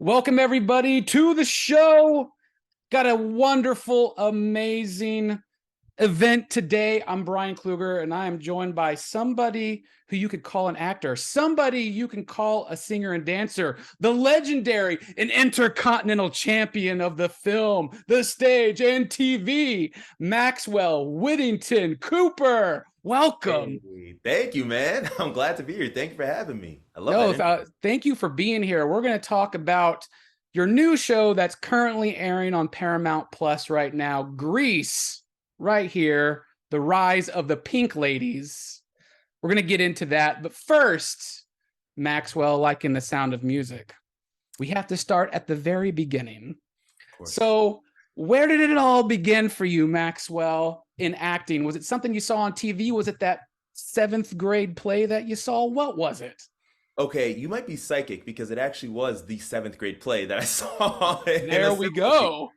Welcome, everybody, to the show. Got a wonderful, amazing event today. I'm Bryan Kluger, and I am joined by somebody who you could call an actor, somebody you can call a singer and dancer, the legendary and intercontinental champion of the film, the stage, and TV, Maxwell Whittington Cooper. Welcome. Hey, thank you, man. I'm glad to be here. Thank you for having me. I love that No, intro. thank you for being here. We're going to talk about your new show that's currently airing on Paramount Plus right now, Grease, right here, The Rise of the Pink Ladies. We're going to get into that. But first, Maxwell, like in The Sound of Music, we have to start at the very beginning. Of course. So, where did it all begin for you, Maxwell, in acting? Was it something you saw on TV? Was it that seventh grade play that you saw? What was it? Okay, you might be psychic because it actually was the seventh grade play that I saw in There we assembly. go.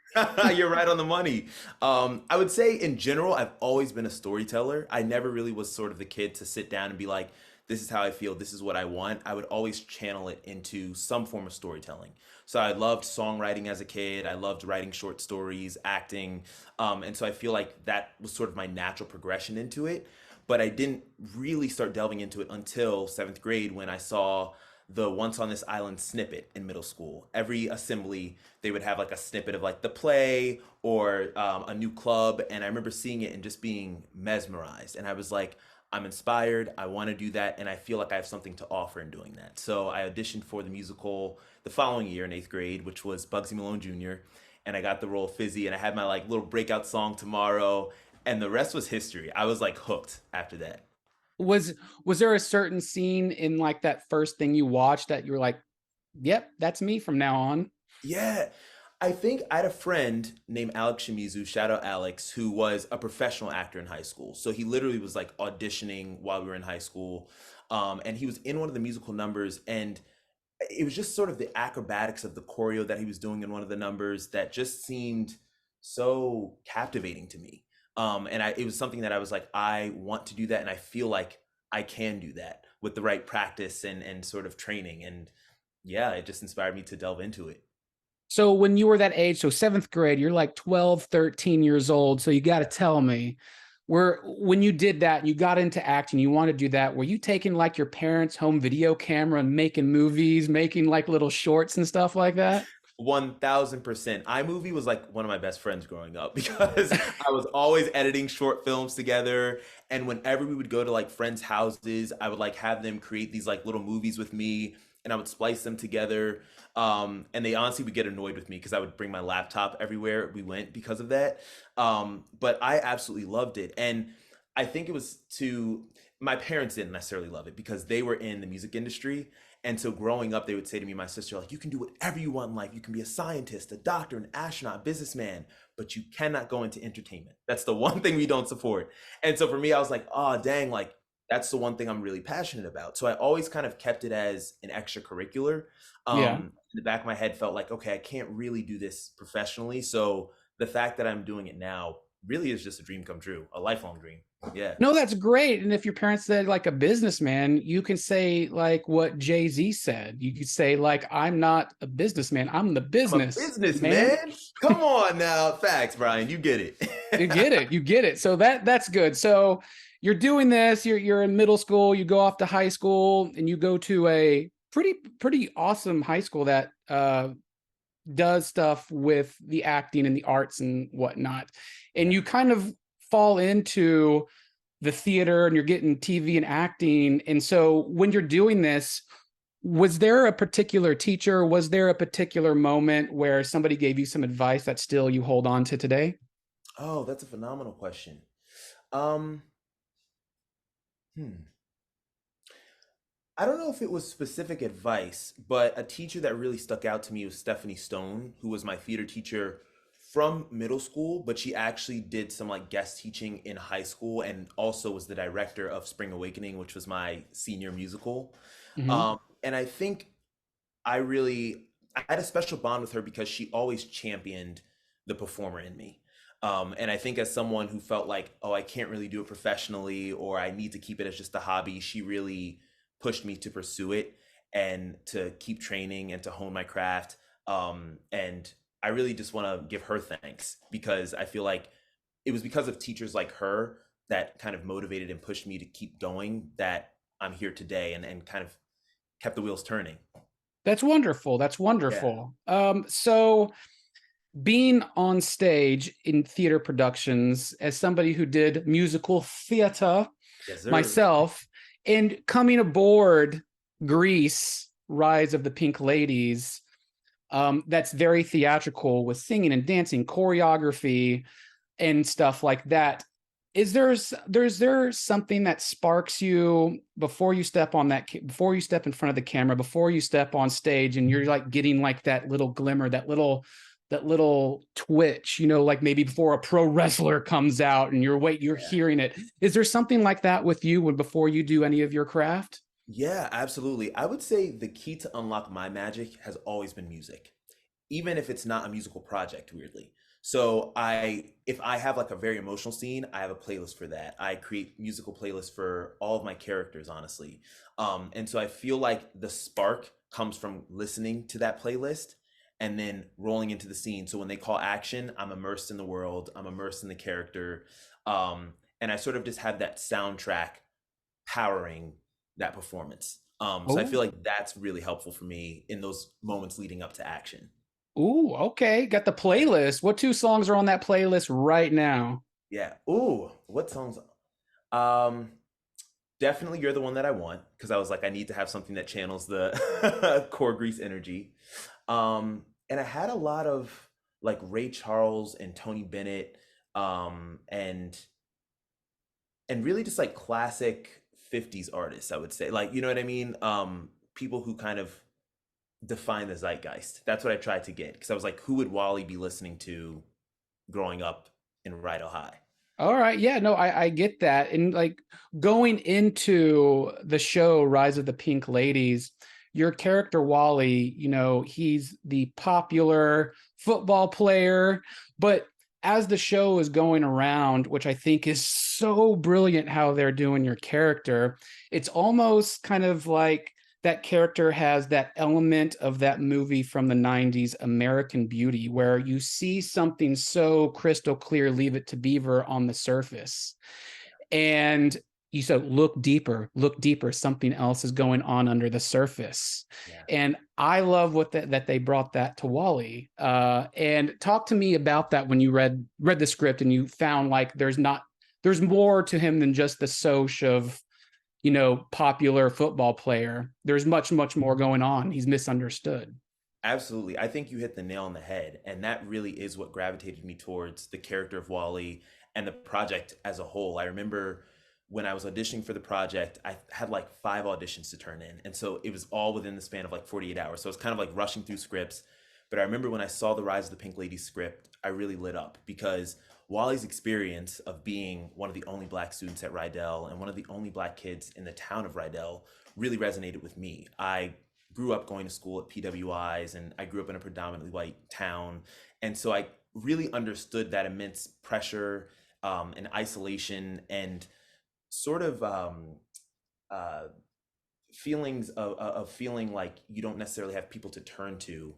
You're right on the money. I would say in general, I've always been a storyteller. I never really was sort of the kid to sit down and be like, this is how I feel, this is what I want. I would always channel it into some form of storytelling. So I loved songwriting as a kid. I loved writing short stories, acting. And so I feel like that was sort of my natural progression into it. But I didn't really start delving into it until seventh grade when I saw the Once on This Island snippet in middle school. Every assembly, they would have like a snippet of like the play or a new club. And I remember seeing it and just being mesmerized. And I was like, I'm inspired. I want to do that. And I feel like I have something to offer in doing that. So I auditioned for the musical the following year in eighth grade, which was Bugsy Malone Jr. And I got the role of Fizzy. And I had my like little breakout song Tomorrow, and the rest was history. I was like hooked after that. was was there a certain scene in like that first thing you watched that you were like, yep, that's me from now on? Yeah, I think I had a friend named Alex Shimizu, shout out Alex, who was a professional actor in high school. So he literally was like auditioning while we were in high school. And he was in one of the musical numbers, and it was just sort of the acrobatics of the choreo that he was doing in one of the numbers that just seemed so captivating to me. It was something that I was like, I want to do that, and I feel like I can do that with the right practice and sort of training. And yeah, it just inspired me to delve into it. So when you were that age, so seventh grade, you're like 12, 13 years old. So you got to Yeah. tell me, where when you did that and you got into acting, you want to do that, were you taking like your parents' home video camera and making movies, making like little shorts and stuff like that? 1000%. iMovie was like one of my best friends growing up because I was always editing short films together. And whenever we would go to like friends' houses, I would like have them create these like little movies with me, and I would splice them together. And they honestly would get annoyed with me because I would bring my laptop everywhere we went because of that. But I absolutely loved it. And I think it was to my parents didn't necessarily love it because they were in the music industry. And so growing up, they would say to me, my sister, like, you can do whatever you want in life. You can be a scientist, a doctor, an astronaut, a businessman, but you cannot go into entertainment. That's the one thing we don't support. And so for me, I was like, oh, dang, like, that's the one thing I'm really passionate about. So I always kind of kept it as an extracurricular. Yeah. In the back of my head felt like, okay, I can't really do this professionally. So the fact that I'm doing it now really is just a dream come true, a lifelong dream. Yeah. No, that's great. And if your parents said like a businessman, you can say like what Jay-Z said. You could say like, I'm not a businessman, I'm the I'm a business man. businessman. Come on now. Facts, Brian. You get it. You get it. You get it. So that's good. So you're doing this, you're in middle school, you go off to high school and you go to a pretty awesome high school that does stuff with the acting and the arts and whatnot. And Yeah. you kind of fall into the theater and you're getting TV and acting. And so when you're doing this, was there a particular teacher? Was there a particular moment where somebody gave you some advice that still you hold on to today? Oh, that's a phenomenal question. Um, hmm. I don't know if it was specific advice, but a teacher that really stuck out to me was Stephanie Stone, who was my theater teacher from middle school, but she actually did some like guest teaching in high school and also was the director of Spring Awakening, which was my senior musical. Mm-hmm. And I think I had a special bond with her because she always championed the performer in me. And I think as someone who felt like, oh, I can't really do it professionally or I need to keep it as just a hobby, she really pushed me to pursue it and to keep training and to hone my craft. And I really just want to give her thanks because I feel like it was because of teachers like her that kind of motivated and pushed me to keep going that I'm here today and kind of kept the wheels turning. That's wonderful. That's Yeah. wonderful. So being on stage in theater productions as somebody who did musical theater Yes, sir. myself and coming aboard Grease, Rise of the Pink Ladies, that's very theatrical with singing and dancing, choreography, and stuff like that. Is there something that sparks you before you step on that before you step in front of the camera, before you step on stage, and you're like getting like that little glimmer, that little twitch, you know, like maybe before a pro wrestler comes out and you're Yeah. hearing it. Is there something like that with you when before you do any of your craft? Yeah, absolutely. I would say the key to unlock my magic has always been music, even if it's not a musical project, weirdly. So if I have like a very emotional scene, I have a playlist for that. I create musical playlists for all of my characters, honestly. And so I feel like the spark comes from listening to that playlist and then rolling into the scene. So when they call action, I'm immersed in the world, I'm immersed in the character. And I sort of just have that soundtrack powering that performance. So I Oh, feel like that's really helpful for me in those moments leading up to action. ooh, okay. Got the Yeah. playlist. What two songs are on that playlist right now? Yeah. Ooh, what songs? Um, Definitely You're the One That I Want, because I was like, I need to have something that channels the core grease energy. And I had a lot of like Ray Charles and Tony Bennett, um, and and really just like classic 50s artists, I would say. Like, you know what I mean? People who kind of define the zeitgeist. That's what I tried to get. Because I was like, who would Wally be listening to growing up in Rydell High? All right. Yeah, no, I get that. And like going into the show Rise of the Pink Ladies, your character Wally, you know, he's the popular football player, but as the show is going around, which I think is so brilliant how they're doing your character, it's almost kind of like that character has that element of that movie from the 90s, American Beauty, where you see something so crystal clear, Leave It to Beaver on the surface. And you said, look deeper, something else is going on under the surface. Yeah. And I love that they brought that to Wally. And talk to me about that when you read the script and you found like there's more to him than just the soch of, you know, popular football player. There's much, much more going on. He's misunderstood. Absolutely. I think you hit the nail on the head. And that really is what gravitated me towards the character of Wally and the project as a whole. I remember when I was auditioning for the project, I had like 5 auditions to turn in. And so it was all within the span of like 48 hours. So it's kind of like rushing through scripts. But I remember when I saw the Rise of the Pink Lady script, I really lit up because Wally's experience of being one of the only black students at Rydell and one of the only black kids in the town of Rydell really resonated with me. I grew up going to school at PWIs and I grew up in a predominantly white town. And so I really understood that immense pressure and isolation and sort of uh, feelings of feeling like you don't necessarily have people to turn to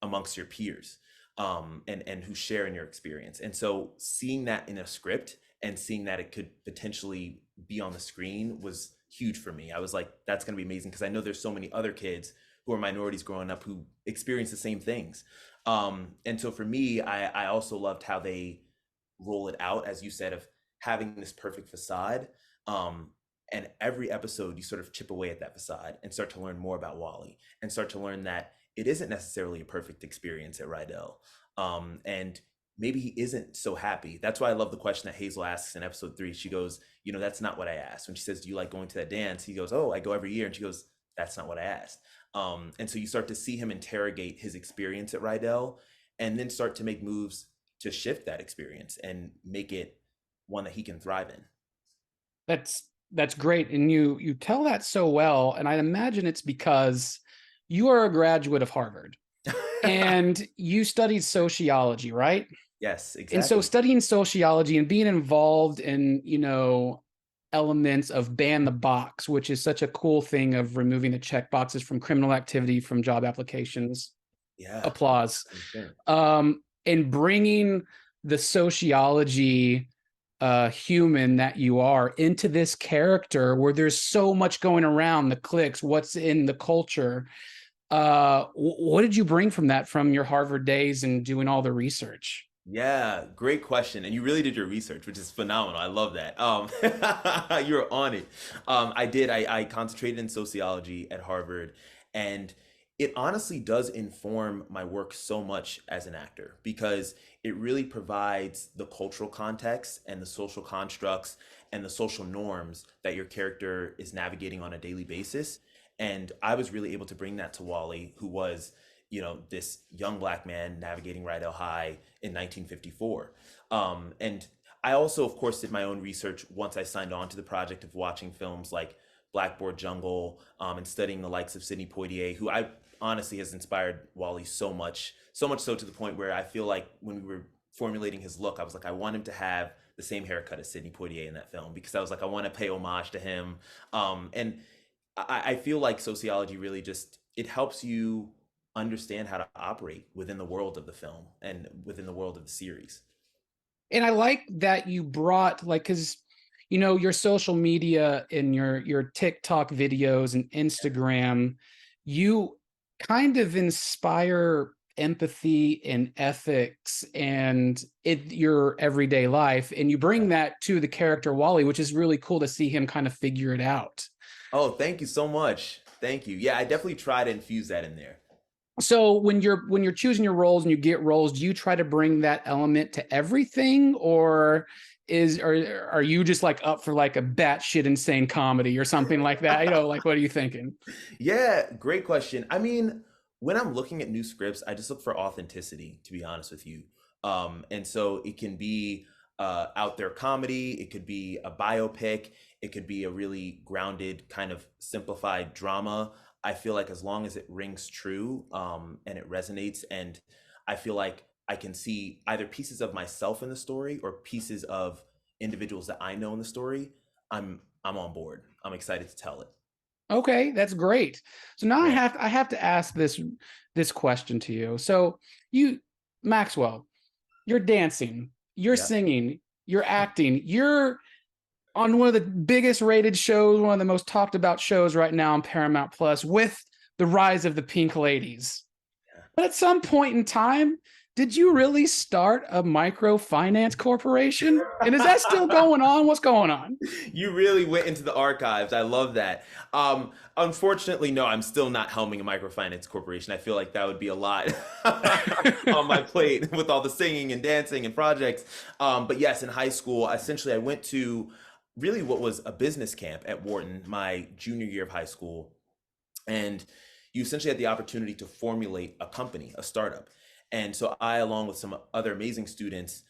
amongst your peers and who share in your experience. And so seeing that in a script and seeing that it could potentially be on the screen was huge for me. I was like, that's going to be amazing because I know there's so many other kids who are minorities growing up who experience the same things. And so for me, I also loved how they roll it out, as you said, of having this perfect facade. And every episode, you sort of chip away at that facade and start to learn more about Wally and start to learn that it isn't necessarily a perfect experience at Rydell. And maybe he isn't so happy. That's why I love the question that Hazel asks in episode 3. She goes, you know, that's not what I asked. When she says, do you like going to that dance? He goes, oh, I go every year. And she goes, that's not what I asked. And so you start to see him interrogate his experience at Rydell and then start to make moves to shift that experience and make it one that he can thrive in. That's great. And you tell that so well. And I imagine it's because you are a graduate of Harvard and you studied sociology, right? Yes, And so exactly. studying sociology and being involved in, you know, elements of ban the box, which is such a cool thing of removing the check boxes from criminal activity from job applications. Yeah, Applause. 100%. And bringing the sociology human that you are into this character where there's so much going around the clicks, what's in the culture. What did you bring from that from your Harvard days and doing all the research? Yeah, great question. And you really did your research, which is phenomenal. I love that. You're on it. I did. I concentrated in sociology at Harvard, and it honestly does inform my work so much as an actor because it really provides the cultural context and the social constructs and the social norms that your character is navigating on a daily basis. And I was really able to bring that to Wally, who was, this young black man navigating Rydell High in 1954. And I also, of course, did my own research once I signed on to the project of watching films like Blackboard Jungle, and studying the likes of Sidney Poitier, who I honestly has inspired Wally so much so to the point where I feel like when we were formulating his look, I was like, I want him to have the same haircut as Sidney Poitier in that film because I was like, I want to pay homage to him. And I feel like sociology really just it helps you understand how to operate within the world of the film and within the world of the series. And I like that you brought like, because your social media and your TikTok videos and Instagram, you kind of inspire empathy and ethics and your everyday life, and you bring that to the character Wally, which is really cool to see him kind of figure it out. Oh, thank you so much. Thank you. Yeah, I definitely try to infuse that in there. So when you're choosing your roles and you get roles, do you try to bring that element to everything, or are you just like up for like a batshit insane comedy or something like that? Like what are you thinking? Yeah, great question. I mean, when I'm looking at new scripts, I just look for authenticity, to be honest with you. And so it can be out there comedy, it could be a biopic, it could be a really grounded, kind of simplified drama. I feel like as long as it rings true, and it resonates, and I feel like I can see either pieces of myself in the story or pieces of individuals that I know in the story, I'm on board. I'm excited to tell it. Okay, that's great. So now Yeah. I have to ask this question to you. So you, Maxwell, you're dancing, you're Yeah. singing, you're acting, you're on one of the biggest rated shows, one of the most talked about shows right now on Paramount Plus with the rise of the Pink Ladies. Yeah. But at some point in time, did you really start a microfinance corporation? And is that still going on? What's going on? You really went into the archives. I love that. Unfortunately, no, I'm still not helming a microfinance corporation. I feel like that would be a lot on my plate with all the singing and dancing and projects. But yes, in high school, essentially, I went to really what was a business camp at Wharton my junior year of high school. And you essentially had the opportunity to formulate a company, a startup. And so I, along with some other amazing students,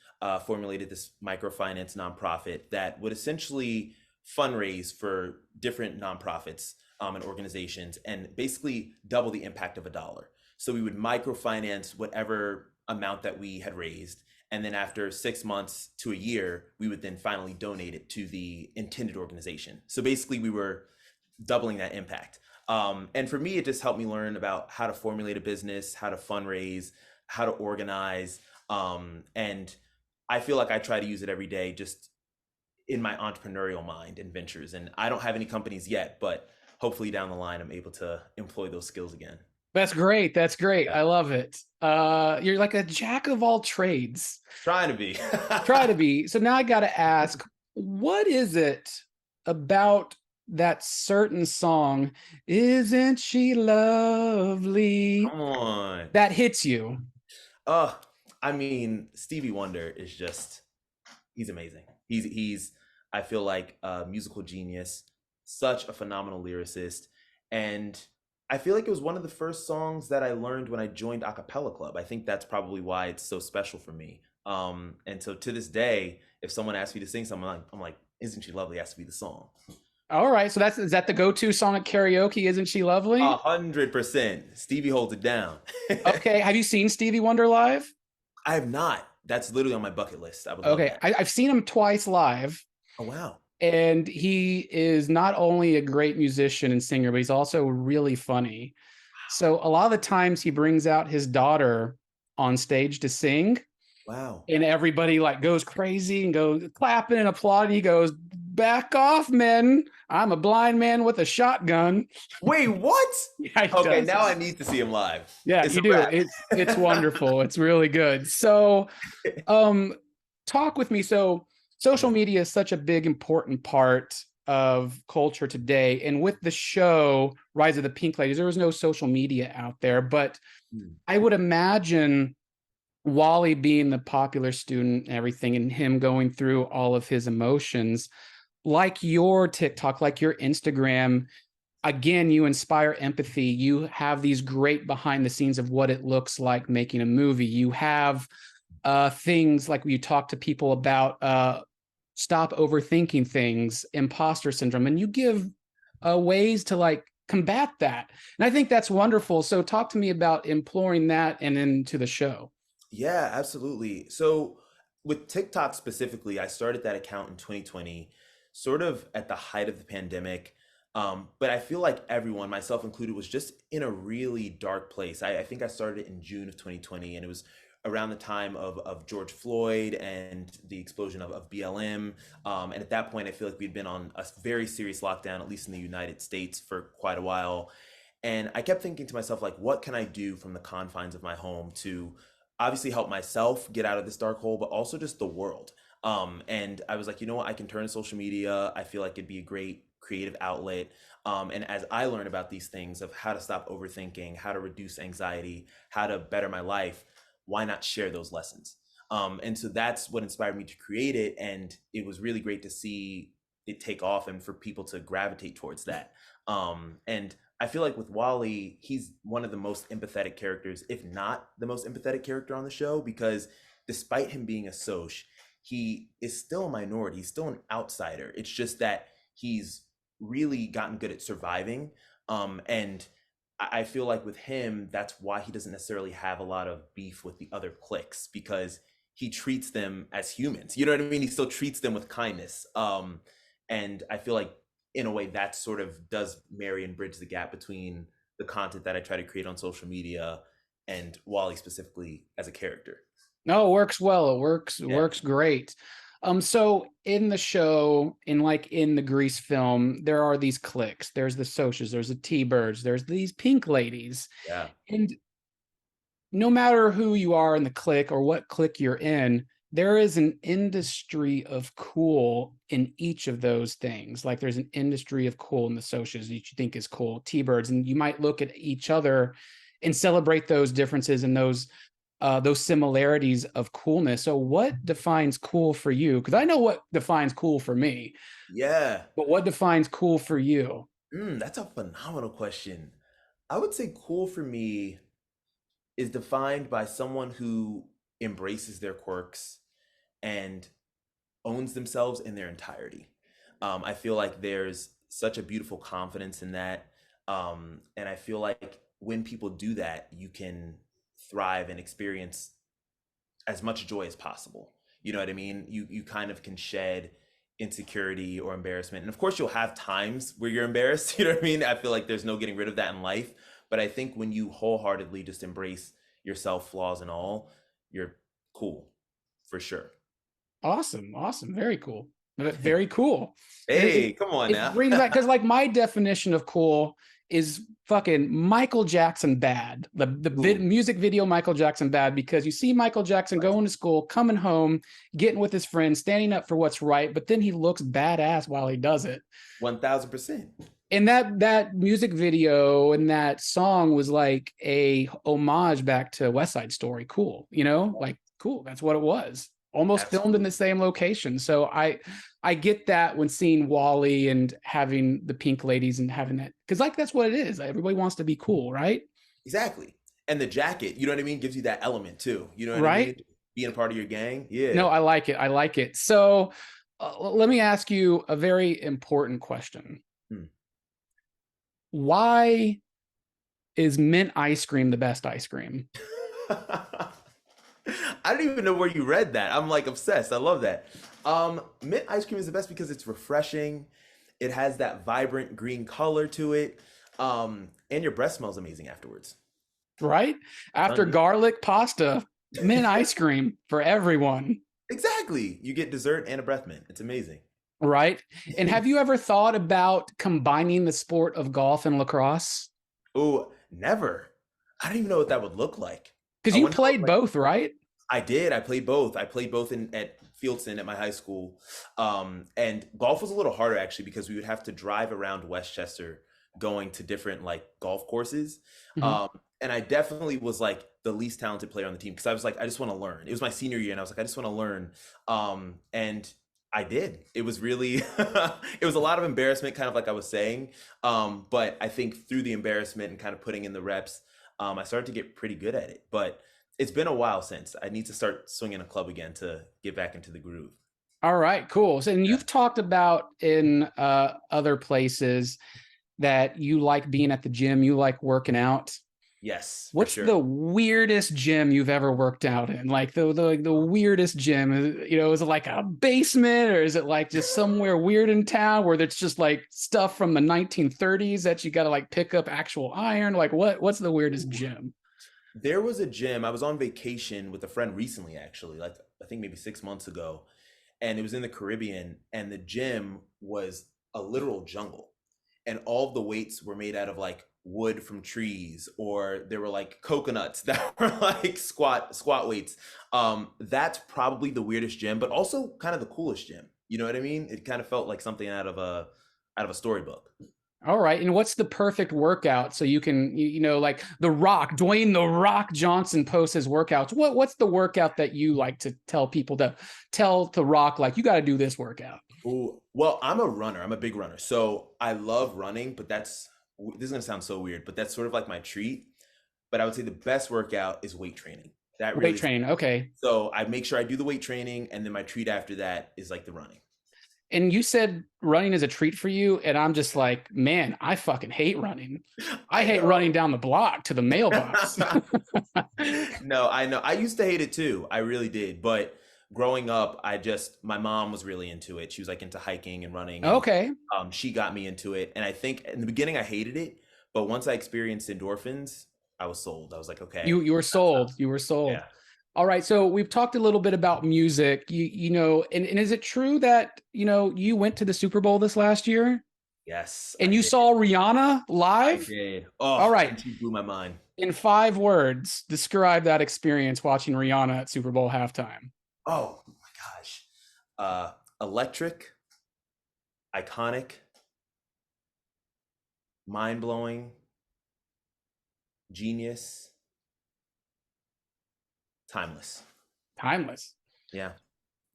formulated this microfinance nonprofit that would essentially fundraise for different nonprofits, and organizations, and basically double the impact of a dollar. So we would microfinance whatever amount that we had raised. And then after 6 months to a year, we would then finally donate it to the intended organization. So basically, we were doubling that impact. And for me, it just helped me learn about how to formulate a business, how to fundraise, how to organize. And I feel like I try to use it every day just in my entrepreneurial mind and ventures. And I don't have any companies yet, but hopefully down the line, I'm able to employ those skills again. That's great. That's great. Yeah. I love it. You're like a jack of all trades. Trying to be. Try to be. So now I got to ask, what is it about that certain song, Isn't She Lovely, Come on. that hits you? Uh, I mean, Stevie Wonder is just, he's amazing. He's I feel like a musical genius, such a phenomenal lyricist. And I feel like it was one of the first songs that I learned when I joined a cappella club. I think that's probably why it's so special for me. And so to this day, if someone asks me to sing something, I'm like, Isn't She Lovely has to be the song. All right. So is that the go-to song at karaoke? Isn't She Lovely? 100%. Stevie holds it down. Okay. Have you seen Stevie Wonder live? I have not. That's literally on my bucket list. I would love Okay. that. I've seen him twice live. Oh, wow. And he is not only a great musician and singer, but he's also really funny. So a lot of the times he brings out his daughter on stage to sing, Wow. and everybody like goes crazy and goes clapping and applauding. He goes, "Back off, men! I'm a blind man with a shotgun." Wait, what? Yeah, he Okay, does. now I need to see him live. Yeah, It's you a do. wrap. It's wonderful. It's really good. So, um, talk with me. So, social Yeah. media is such a big, important part of culture today. And with the show Rise of the Pink Ladies, there was no social media out there, but Hmm. I would imagine Wally being the popular student and everything, and him going through all of his emotions, like your TikTok, like your Instagram, again, you inspire empathy. You have these great behind the scenes of what it looks like making a movie. You have things like you talk to people about stop overthinking things, imposter syndrome, and you give ways to like combat that. And I think that's wonderful. So talk to me about employing that and into the show. Yeah, absolutely. So with TikTok specifically, I started that account in 2020, sort of at the height of the pandemic. But I feel like everyone, myself included, was just in a really dark place. I think I started in June of 2020, and it was around the time of George Floyd and the explosion of BLM. And at that point, I feel like we'd been on a very serious lockdown, at least in the United States, for quite a while. And I kept thinking to myself, like, what can I do from the confines of my home to obviously help myself get out of this dark hole, but also just the world. And I was like, you know what, I can turn to social media. I feel like it'd be a great creative outlet. And as I learn about these things of how to stop overthinking, how to reduce anxiety, how to better my life, why not share those lessons? And so that's what inspired me to create it. And it was really great to see it take off and for people to gravitate towards that. And I feel like with Wally, he's one of the most empathetic characters, if not the most empathetic character on the show, because despite him being a soc, he is still a minority. He's still an outsider. It's just that he's really gotten good at surviving. And I feel like with him, that's why he doesn't necessarily have a lot of beef with the other cliques, because he treats them as humans. You know what I mean? He still treats them with kindness. And I feel like in a way that sort of does marry and bridge the gap between the content that I try to create on social media and Wally specifically as a character. No, it works well. It Yeah. works great. So in the show, in the Grease film, there are these cliques. There's the Socias, there's the T-Birds, there's these Pink Ladies. Yeah. And no matter who you are in the clique or what clique you're in, there is an industry of cool in each of those things. Like there's an industry of cool in the Socias that you think is cool, T-Birds, and you might look at each other and celebrate those differences and those similarities of coolness. So what defines cool for you? Because I know what defines cool for me, Yeah. but what defines cool for you? That's a phenomenal question. I would say cool for me is defined by someone who embraces their quirks and owns themselves in their entirety. I feel like there's such a beautiful confidence in that. And I feel like when people do that, you can thrive and experience as much joy as possible. You know what I mean? You kind of can shed insecurity or embarrassment. And of course you'll have times where you're embarrassed, you know what I mean? I feel like there's no getting rid of that in life, but I think when you wholeheartedly just embrace yourself, flaws and all, you're cool for sure. Awesome, awesome, very cool, very cool. Hey, come on It now. brings back because like my definition of cool is fucking Michael Jackson bad. The Ooh, music video Michael Jackson bad because you see Michael Jackson going to school, coming home, getting with his friends, standing up for what's right, but then he looks badass while he does it. 1000%. And that music video and that song was like a homage back to West Side Story. Cool, like cool. That's what it was. Almost filmed in Absolutely. the same location. So I get that when seeing Wally and having the Pink Ladies and having that, because like that's what it is. Everybody wants to be cool, right? Exactly. And the jacket, you know what I mean, gives you that element too. You know what I Right? mean? Being a part of your gang. Yeah. No, I like it. I like it. So let me ask you a very important question. Hmm. Why is mint ice cream the best ice cream? I don't even know where you read that. I'm like obsessed. I love that. Mint ice cream is the best because it's refreshing. It has that vibrant green color to it. And your breath smells amazing afterwards. Right? I'm After telling you. garlic pasta, mint ice cream for everyone. Exactly. You get dessert and a breath mint. It's amazing. Right? And have you ever thought about combining the sport of golf and lacrosse? Oh, never. I don't even know what that would look like. Because I you wonder what played like both, right? I did. I played both. I played both in at Fieldson at my high school. And golf was a little harder actually because we would have to drive around Westchester going to different like golf courses. Mhm. Um, and I definitely was like the least talented player on the team because I was like, I just want to learn. It was my senior year and I was like, I just want to learn. And I did. It was really it was a lot of embarrassment, kind of like I was saying. But I think through the embarrassment and kind of putting in the reps, I started to get pretty good at it. But it's been a while since. I need to start swinging a club again to get back into the groove. All right, cool. So, and Yeah. you've talked about in other places that you like being at the gym, you like working out. Yes, for What's sure. the weirdest gym you've ever worked out in? Like the weirdest gym, is it like a basement or is it like just somewhere weird in town where there's just like stuff from the 1930s that you got to like pick up actual iron? Like what's the weirdest Ooh. gym? There was a gym. I was on vacation with a friend recently, actually, like I think maybe 6 months ago, and it was in the Caribbean, and the gym was a literal jungle. And all of the weights were made out of like wood from trees, or there were like coconuts that were like squat weights. That's probably the weirdest gym, but also kind of the coolest gym. You know what I mean? It kind of felt like something out of a storybook. All right. And what's the perfect workout so you can, like The Rock, Dwayne The Rock Johnson posts his workouts. What's the workout that you like to tell people to tell The Rock, like, you got to do this workout? Ooh, well, I'm a runner. I'm a big runner. So I love running, but this is gonna sound so weird, but that's sort of like my treat. But I would say the best workout is weight training. That Weight really is. training. Okay. So I make sure I do the weight training, and then my treat after that is like the running. And you said running is a treat for you. And I'm just like, man, I fucking hate running. I I hate running down the block to the mailbox. know. No, I know. I used to hate it too. I really did. But growing up, my mom was really into it. She was like into hiking and running, and Okay. she got me into it. And I think in the beginning I hated it, but once I experienced endorphins, I was sold. I was like, okay, You were that's sold. You were sold. yeah. All right. So we've talked a little bit about music. And is it true that, you went to the Super Bowl this last year Yes, and I you did. saw Rihanna I live? did. All Oh, right. and she blew my mind. In 5 words, describe that experience watching Rihanna at Super Bowl halftime. Oh my gosh. Uh, Electric, iconic, mind blowing, genius, timeless. Timeless. Yeah.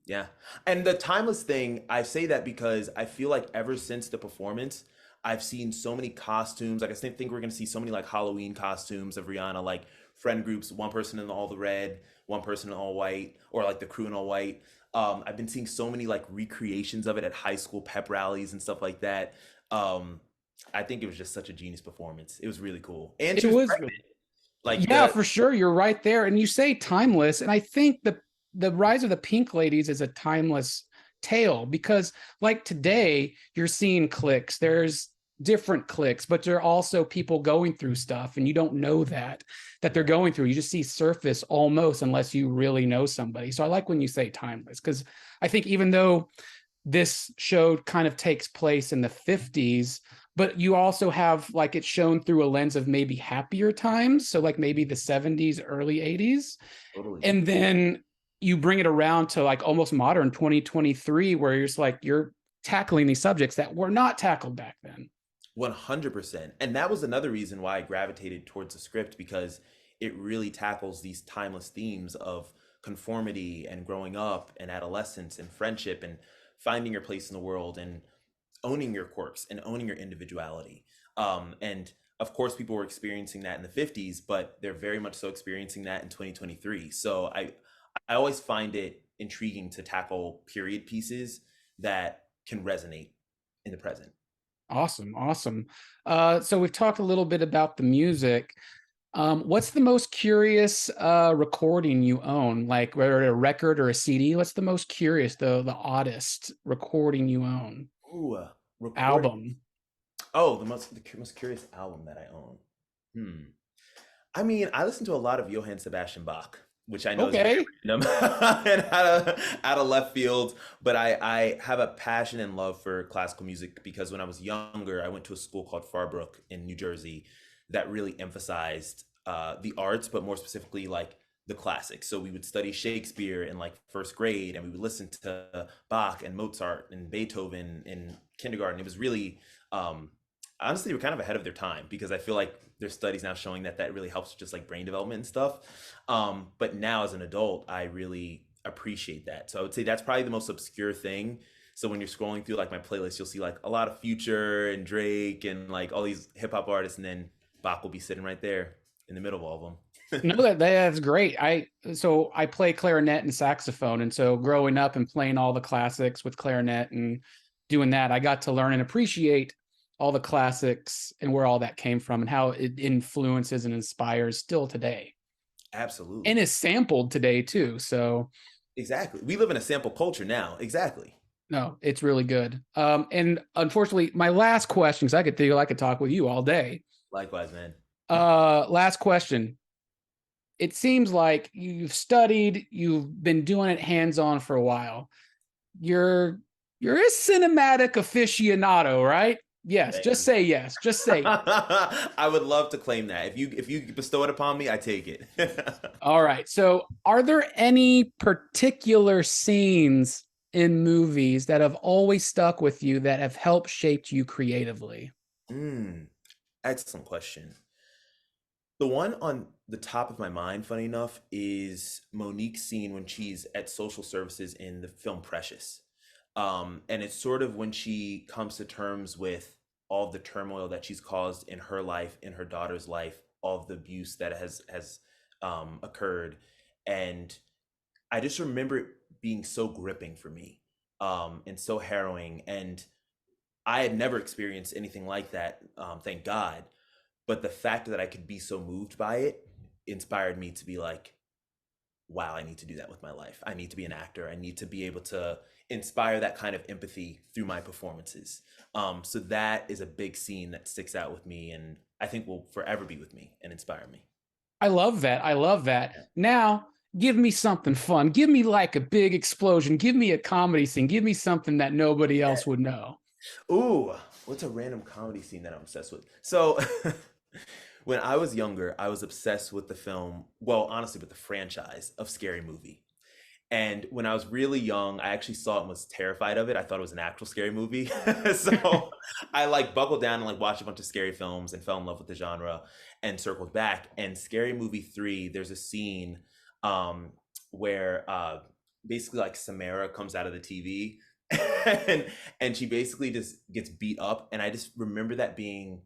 Yeah. And the timeless thing, I say that because I feel like ever since the performance, I've seen so many costumes. Like I think we're gonna see so many like Halloween costumes of Rihanna, like friend groups, one person in all the red, one person in all white, or like the crew in all white. I've been seeing so many like recreations of it at high school pep rallies and stuff like that. Um, I think it was just such a genius performance. It was really cool. And she It was was, pregnant. Like yeah, the for sure. You're right there. And you say timeless. And I think the rise of the Pink Ladies is a timeless tale because like today, you're seeing clicks. There's different clicks, but there are also people going through stuff, and you don't know that they're Right. going through. You just see surface almost unless you really know somebody. So I like when you say timeless, because I think even though this show kind of takes place in the 50s, but you also have like it's shown through a lens of maybe happier times, so like maybe the 70s, early 80s, Totally. and then you bring it around to like almost modern 2023 where you're just like you're tackling these subjects that were not tackled back then. 100%. And that was another reason why I gravitated towards the script because it really tackles these timeless themes of conformity and growing up and adolescence and friendship and finding your place in the world and owning your quirks and owning your individuality. And of course, people were experiencing that in the 50s, but they're very much so experiencing that in 2023. So I always find it intriguing to tackle period pieces that can resonate in the present. Awesome, awesome. So we've talked a little bit about the music. What's the most curious recording you own? Like whether a record or a CD? What's the most curious, the oddest recording you own? Ooh, recording. Album. Oh, the most curious album that I own. Hmm. I mean, I listen to a lot of Johann Sebastian Bach, which I know is very Okay. random and out of left field, but I have a passion and love for classical music because when I was younger, I went to a school called Farbrook in New Jersey that really emphasized the arts, but more specifically like the classics. So we would study Shakespeare in like first grade, and we would listen to Bach and Mozart and Beethoven in kindergarten. It was really honestly, we're kind of ahead of their time because I feel like there's studies now showing that that really helps just like brain development and stuff. But now as an adult, I really appreciate that. So I would say that's probably the most obscure thing. So when you're scrolling through like my playlist, you'll see like a lot of Future and Drake and like all these hip hop artists, and then Bach will be sitting right there in the middle of all of them. No, that's great. I play clarinet and saxophone, and so growing up and playing all the classics with clarinet and doing that, I got to learn and appreciate all the classics and where all that came from and how it influences and inspires still today and Absolutely. is sampled today too. So Exactly. We live in a sample culture now. Exactly. no, it's really good. And unfortunately, my last question, because I could talk with you all day. Likewise, man. Last question. It seems like you've studied, you've been doing it hands-on for a while. You're a cinematic aficionado, right? Yes, Thank just you. say yes. Just say it. I would love to claim that. If you bestow it upon me, I take it. All right. So, are there any particular scenes in movies that have always stuck with you that have helped shaped you creatively? mm, excellent question. The one on the top of my mind, funny enough, is Monique's scene when she's at social services in the film Precious. And it's sort of when she comes to terms with all of the turmoil that she's caused in her life, in her daughter's life, all of the abuse that has occurred. And I just remember it being so gripping for me, and so harrowing. And I had never experienced anything like that, thank God. But the fact that I could be so moved by it inspired me to be like, wow, I need to do that with my life. I need to be an actor. I need to be able to inspire that kind of empathy through my performances. So that is a big scene that sticks out with me, and I think will forever be with me and inspire me. I love that. I love that. Yeah. Now, give me something fun. Give me like a big explosion. Give me a comedy scene. Give me something that nobody Yeah. else would know. Ooh, what's a random comedy scene that I'm obsessed with? So, when I was younger, I was obsessed with the film, well, honestly, with the franchise of Scary Movie. And when I was really young, I actually saw it and was terrified of it. I thought it was an actual scary movie. So I like buckled down and like watched a bunch of scary films and fell in love with the genre and circled back. And Scary Movie 3, there's a scene um where basically like Samara comes out of the TV and she basically just gets beat up. And I just remember that being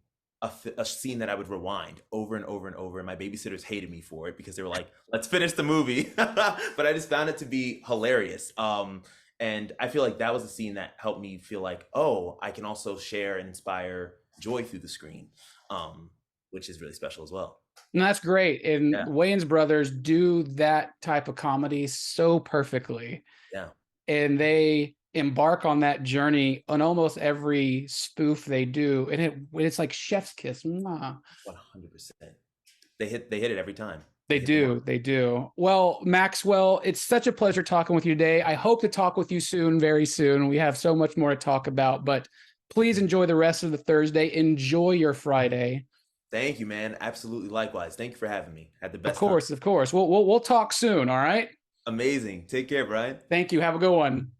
a scene that I would rewind over and over and over. And my babysitters hated me for it because they were like, let's finish the movie. But I just found it to be hilarious. And I feel like that was a scene that helped me feel like, oh, I can also share and inspire joy through the screen, which is really special as well. And that's great. And Yeah. Wayans brothers do that type of comedy so perfectly. Yeah. And they embark on that journey on almost every spoof they do. And it's like chef's kiss. Mwah. 100%. They hit it every time. They They hit the mark. do. They do. Well, Maxwell, it's such a pleasure talking with you today. I hope to talk with you soon, very soon. We have so much more to talk about, but please enjoy the rest of the Thursday. Enjoy your Friday. Thank you, man. Absolutely. Likewise. Thank you for having me. Had the Of best time. course, of course. We'll talk soon. All right. Amazing. Take care, Brian. Thank you. Have a good one.